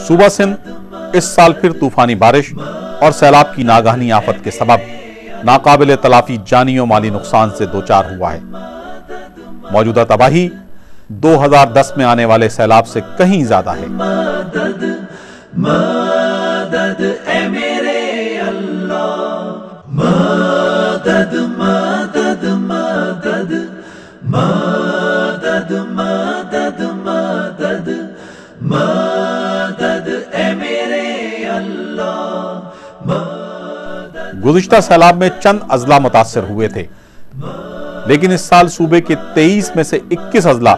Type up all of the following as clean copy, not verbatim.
صوبہ سندھ اس سال پھر طوفانی بارش اور سیلاب کی ناگہانی آفت کے سبب ناقابل تلافی جانی و مالی نقصان سے دوچار ہوا ہے۔ موجودہ تباہی 2010 میں آنے والے سیلاب سے کہیں زیادہ ہے۔ مدد اے میرے اللہ، مدد مدد مدد مدد مدد مدد مدد اے میرے اللہ۔ گزشتہ سیلاب میں چند اضلاع متاثر ہوئے تھے، لیکن اس سال صوبے کے 23 میں سے 21 اضلاع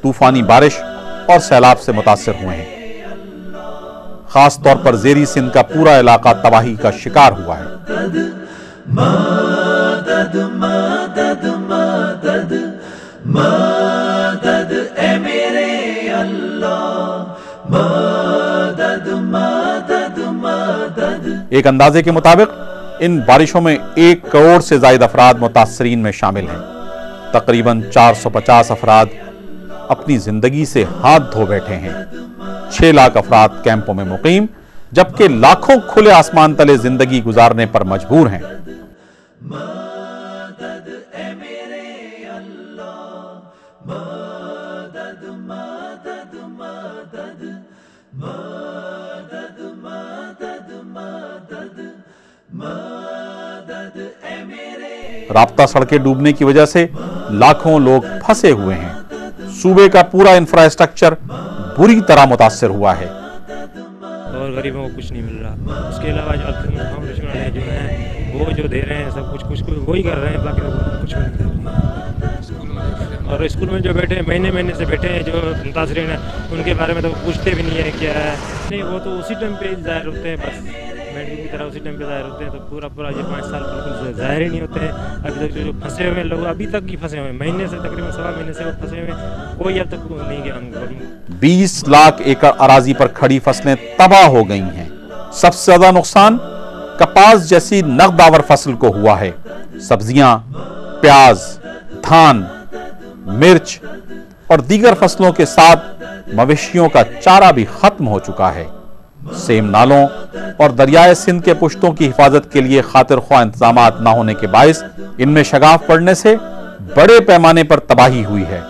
طوفانی بارش اور سیلاب سے متاثر ہوئے ہیں۔ خاص طور پر زیری سندھ کا پورا علاقہ تباہی کا شکار ہوا ہے۔ مدد مدد مدد مدد اے میرے اللہ، مدد مدد مدد۔ ایک اندازے کے مطابق ان بارشوں میں 1 کروڑ سے زائد افراد متاثرین میں شامل ہیں۔ تقریباً 450 افراد اپنی زندگی سے ہاتھ دھو بیٹھے ہیں۔ 6 لاکھ افراد کیمپوں میں مقیم، جبکہ لاکھوں کھلے آسمان تلے زندگی گزارنے پر مجبور ہیں۔ مدد اے میرے اللہ، مدد مدد مدد مدد مدد مدد مدد اے میرے۔ رابطہ سڑکیں ڈوبنے کی وجہ سے لاکھوں لوگ پھنسے ہوئے ہیں۔ صوبے کا پورا انفراسٹرکچر بری طرح متاثر ہوا ہے اور غریبوں کو کچھ نہیں مل رہا۔ اس کے علاوہ فاؤنڈیشن والے جو ہیں وہ جو دے رہے ہیں سب کچھ وہی کر رہے ہیں، باقی کچھ نہیں کر رہے ہیں۔ اور اسکول میں جو بیٹھے مہینے سے بیٹھے ہیں جو متاثرین ہیں، ان کے بارے میں تو پوچھتے بھی نہیں ہے کیا ہے نہیں، وہ تو اسی ٹائم پہ ظاہر ہوتے ہیں، بس میڈیکل کی طرح اسی ٹائم پہ ظاہر ہوتے ہیں، تو پورا یہ 5 سال بالکل ظاہر ہی نہیں ہوتے ہیں۔ ابھی تک جو پھنسے ہوئے لوگ ابھی تک ہی پھنسے ہوئے ہیں، مہینے سے تقریباً 1.25 مہینے سے وہ پھنسے ہوئے ہیں، کوئی اب تک نہیں گیا ان کو۔ 20 لاکھ ایکڑ اراضی پر کھڑی فصلیں تباہ ہو گئی ہیں۔ سب سے زیادہ نقصان کپاس جیسی نقد آور فصل کو ہوا ہے۔ سبزیاں، پیاز، دھان، مرچ اور دیگر فصلوں کے ساتھ مویشیوں کا چارہ بھی ختم ہو چکا ہے۔ سیم نالوں اور دریائے سندھ کے پشتوں کی حفاظت کے لیے خاطر خواہ انتظامات نہ ہونے کے باعث ان میں شگاف پڑنے سے بڑے پیمانے پر تباہی ہوئی ہے۔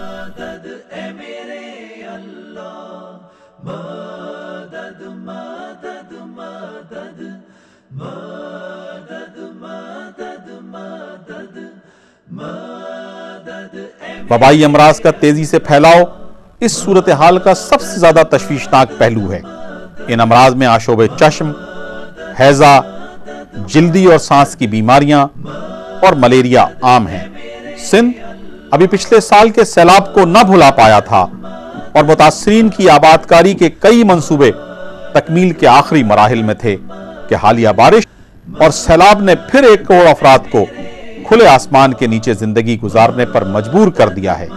وبائی امراض کا تیزی سے پھیلاؤ اس صورتحال کا سب سے زیادہ تشویشناک پہلو ہے۔ ان امراض میں آشوب چشم، ہیضہ، جلدی اور سانس کی بیماریاں اور ملیریا عام ہیں۔ سندھ ابھی پچھلے سال کے سیلاب کو نہ بھلا پایا تھا اور متاثرین کی آبادکاری کے کئی منصوبے تکمیل کے آخری مراحل میں تھے کہ حالیہ بارش اور سیلاب نے پھر 1 کروڑ افراد کو کھلے آسمان کے نیچے زندگی گزارنے پر مجبور کر دیا ہے۔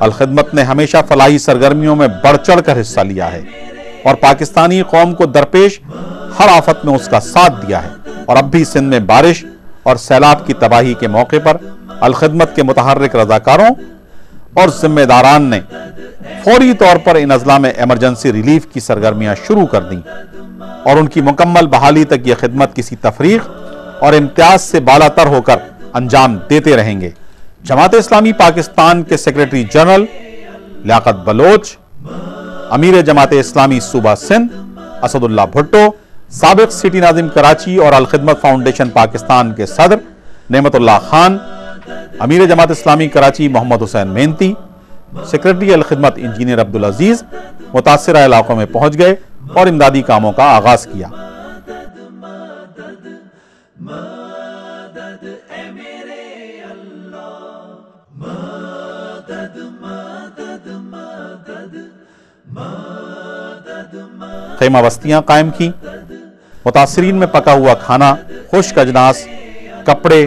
الخدمت نے ہمیشہ فلاحی سرگرمیوں میں بڑھ چڑھ کر حصہ لیا ہے اور پاکستانی قوم کو درپیش ہر آفت میں اس کا ساتھ دیا ہے، اور اب بھی سندھ میں بارش اور سیلاب کی تباہی کے موقع پر الخدمت کے متحرک رضاکاروں اور ذمہ داران نے فوری طور پر ان اضلاع میں ایمرجنسی ریلیف کی سرگرمیاں شروع کر دیں، اور ان کی مکمل بحالی تک یہ خدمت کسی تفریق اور امتیاز سے بالا تر ہو کر انجام دیتے رہیں گے۔ جماعت اسلامی پاکستان کے سیکریٹری جنرل لیاقت بلوچ، امیر جماعت اسلامی صوبہ سندھ اسد اللہ بھٹو، سابق سٹی ناظم کراچی اور الخدمت فاؤنڈیشن پاکستان کے صدر نعمت اللہ خان، امیر جماعت اسلامی کراچی محمد حسین مینتی، سیکریٹری الخدمت انجینئر عبدالعزیز متاثرہ علاقوں میں پہنچ گئے اور امدادی کاموں کا آغاز کیا۔ خیمہ بستیاں قائم کی، متاثرین میں پکا ہوا کھانا، خشک اجناس، کپڑے